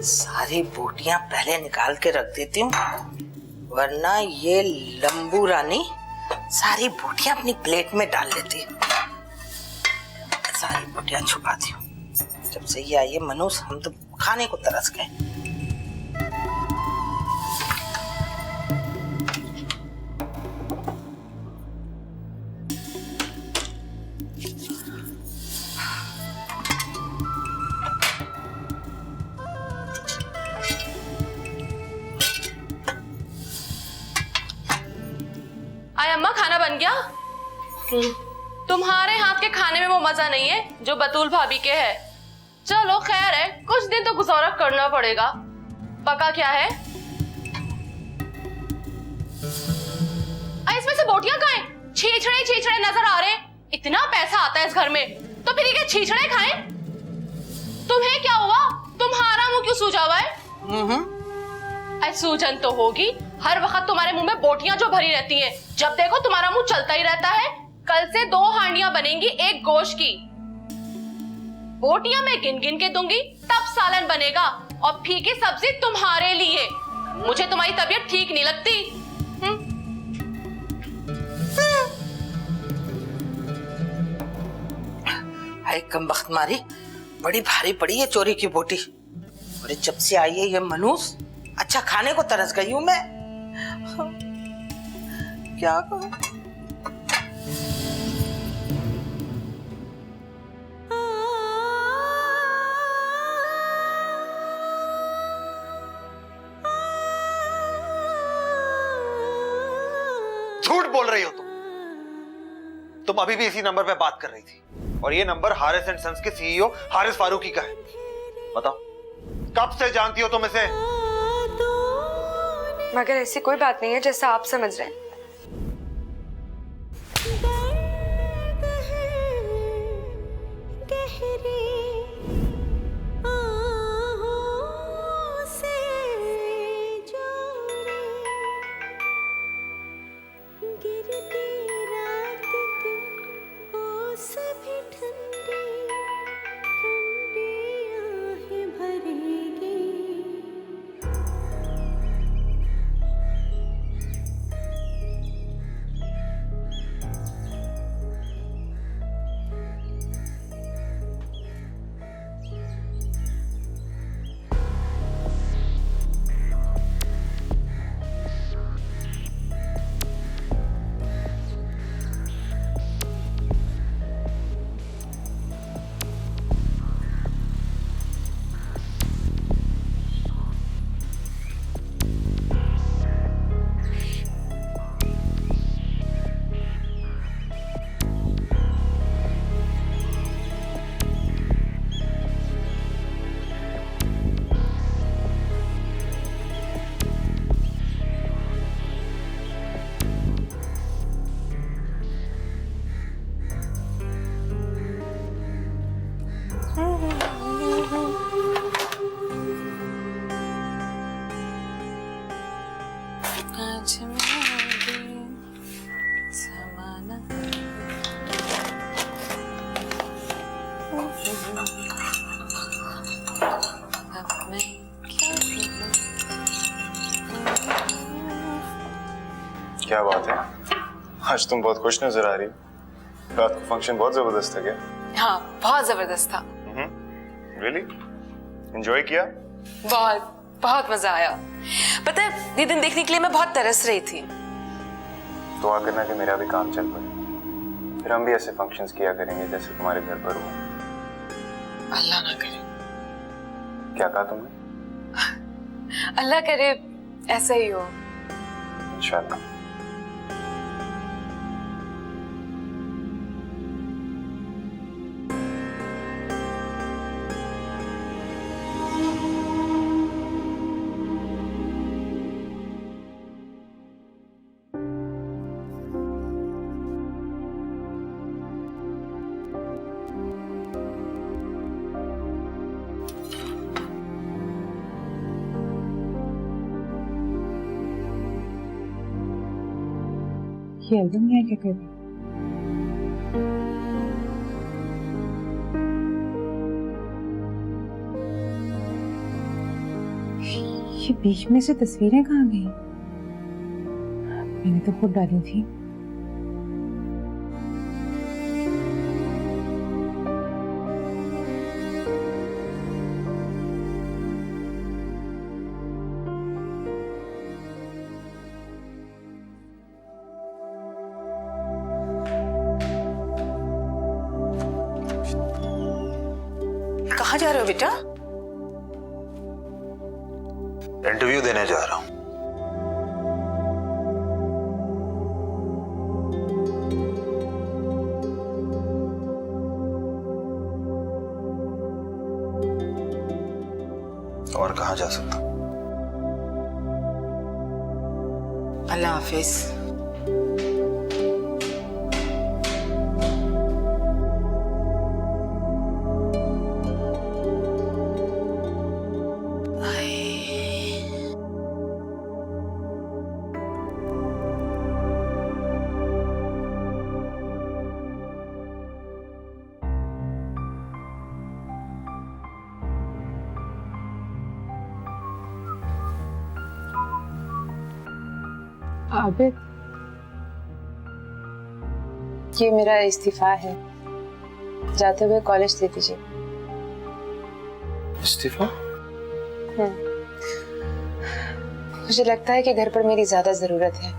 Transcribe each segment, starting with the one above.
सारी बोटियां पहले निकाल के रख देती हूँ, वरना ये लंबू रानी सारी बोटियां अपनी प्लेट में डाल लेती है। सारी बोटियां छुपाती हूँ। जब से ये आई है मनोज, हम तो खाने को तरस गए। अम्मा खाना बन गया? तुम्हारे हाथ के खाने में वो मजा नहीं है जो बतूल भाभी के है। चलो खैर है, कुछ दिन तो गुजारा करना पड़ेगा। पका क्या है? इसमें से बोटियां कहाँ हैं? छीछड़े नजर आ रहे हैं। इतना पैसा आता है इस घर में, तो फिर ये छीछड़े खाएं? तुम्हें क्या हुआ? तुम्हारा मुंह क्यों सूजा हुआ है? सूजन तो होगी, हर वक्त तुम्हारे मुंह में बोटियां जो भरी रहती हैं। जब देखो तुम्हारा मुंह चलता ही रहता है। कल से 2 हांडियां बनेंगी एक गोश्त की। बोटियां मैं गिन गिन के दूंगी, तब सालन बनेगा। और फीकी सब्जी तुम्हारे लिए। मुझे तुम्हारी तबीयत ठीक नहीं लगती। हाय कमबख्त मारी, बड़ी भारी पड़ी है चोरी की बोटी। और जब से आई है ये मनूस, अच्छा खाने को तरस गई हूं मैं। क्या करूं? झूठ बोल रही हो तुम अभी भी इसी नंबर पे बात कर रही थी, और ये नंबर हारिस एंड सन्स के सीईओ हारिस फारूकी का है। बताओ कब से जानती हो तुम इसे? मगर ऐसी कोई बात नहीं है जैसा आप समझ रहे हैं। क्या बात है, आज तुम बहुत खुश नजर आ रही। रात को फंक्शन बहुत जबरदस्त था क्या? हाँ, बहुत जबरदस्त था। रियली? एंजॉय किया? बहुत मजा आया। पता है, ये दिन देखने के लिए मैं बहुत तरस रही थी। दुआ करना कि मेरा भी काम चल पड़े, फिर हम भी ऐसे फंक्शंस किया करेंगे जैसे तुम्हारे घर पर हुआ। अल्लाह ना करे। क्या कहा तुमने? अल्लाह करे ऐसा ही हो। इंशाल्लाह। ये एल्बम है क्या कर रही? ये बीच में से तस्वीरें कहाँ गई? मैंने तो खुद डाली थी। कहाँ जा रहे हो बेटा? इंटरव्यू देने जा रहा हूं। और कहाँ जा सकता हूं? अल्लाह हाफिज। आबिद, ये मेरा इस्तीफा है। जाते हुए कॉलेज दे दीजिए। इस्तीफा? मुझे लगता है कि घर पर मेरी ज्यादा जरूरत है।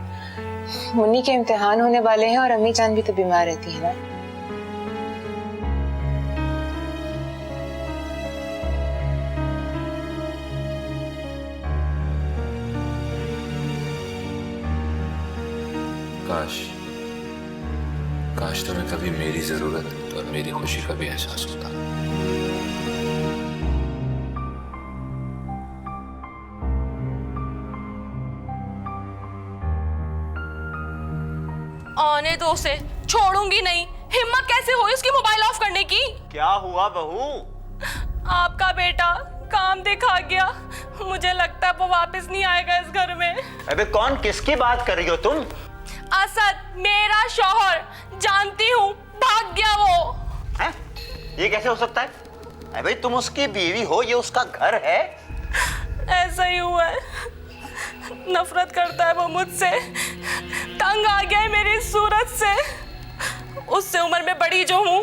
मुन्नी के इम्तिहान होने वाले हैं और अम्मी जान भी तो बीमार रहती है ना। काश तुम्हें कभी मेरी जरूरत और मेरी खुशी का भी एहसास होता। आने दो उसे, छोड़ूंगी नहीं। हिम्मत कैसे हुई उसकी मोबाइल ऑफ करने की? क्या हुआ बहू? आपका बेटा काम दिखा गया। मुझे लगता है वो वापस नहीं आएगा इस घर में। अबे कौन, किसकी बात कर रही हो तुम? असद, मेरा शौहर। जानती हूँ, भाग गया वो। हैं? ये कैसे हो सकता है? अरे भाई तुम उसकी बीवी हो, ये उसका घर है। ऐसा ही हुआ है। नफरत करता है वो मुझसे। तंग आ गया है मेरी सूरत से। उससे उम्र में बड़ी जो हूँ।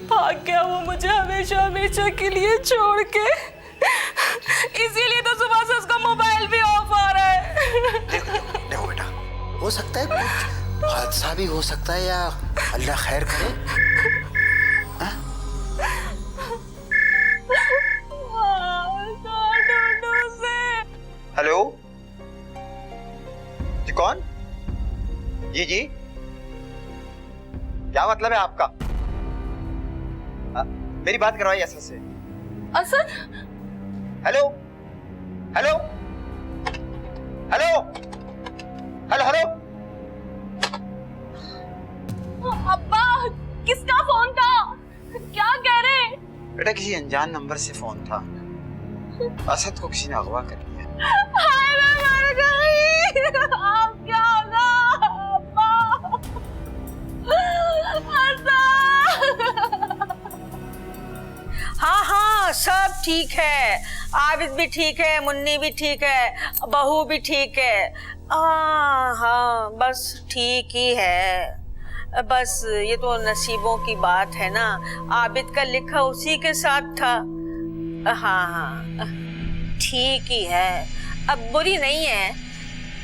भाग गया वो मुझे हमेशा हमेशा के लिए छोड़ के। इसीलिए तो सुबह से उसका मोबाइल भी ऑफ आ रहा है। देखो बेटा, हो सकता है कुछ हादसा भी हो सकता है, या अल्लाह खैर करे। हेलो जी, कौन? जी जी, क्या मतलब है आपका? मेरी बात करवाइए असद से। Asad? Hello hello hello hello hello. अब्बा, किसका फोन था? क्या कह रहे? बेटा किसी अनजान नंबर से फोन था। असद को किसी ने अगवा कर लिया। हाय, मैं मर गई। अब क्या होगा अब्बा? असद! हाँ हाँ, सब ठीक है। आबिद भी ठीक है, मुन्नी भी ठीक है, बहू भी ठीक है। हाँ, बस ठीक ही है। बस ये तो नसीबों की बात है ना। आबिद का लिखा उसी के साथ था। हाँ हाँ, ठीक ही है। अब बुरी नहीं है,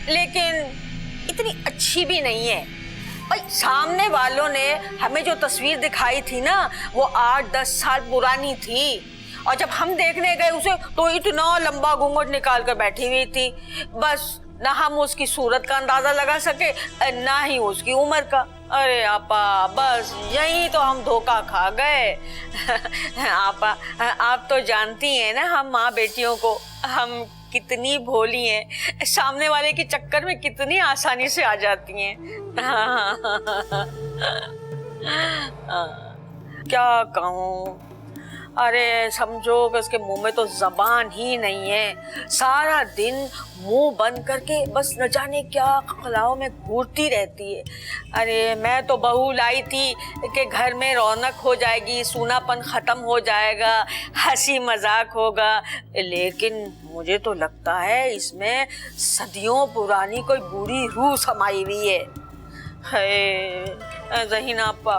लेकिन इतनी अच्छी भी नहीं है। भाई सामने वालों ने हमें जो तस्वीर दिखाई थी ना, वो 8-10 साल पुरानी थी। और जब हम देखने गए उसे, तो इतना लंबा घूंघट निकाल कर बैठी हुई थी। बस ना हम उसकी सूरत का अंदाजा लगा सके, ना ही उसकी उम्र का। अरे आपा, बस यही तो हम धोखा खा गए। आपा, आप तो जानती हैं ना हम माँ बेटियों को हम कितनी भोली हैं, सामने वाले के चक्कर में कितनी आसानी से आ जाती हैं। क्या कहूँ, अरे समझो कि उसके मुंह में तो जबान ही नहीं है, सारा दिन मुंह बंद करके बस न जाने क्या खलाओं में घूरती रहती है। अरे मैं तो बहू लाई थी कि घर में रौनक हो जाएगी, सूनापन खत्म हो जाएगा, हंसी मजाक होगा, लेकिन मुझे तो लगता है इसमें सदियों पुरानी कोई बुरी रूह समाई हुई है। ज़हीना आपा,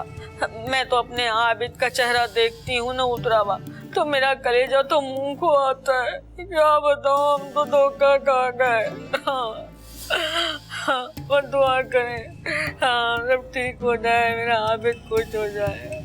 मैं तो अपने आबिद का चेहरा देखती हूँ ना उतरावा, तो मेरा कलेजा तो मुंह को आता है। क्या बताऊँ, हम तो धोखा खा गए। हाँ, दुआ करें, हाँ सब ठीक हो जाए, मेरा आबिद खुश हो जाए।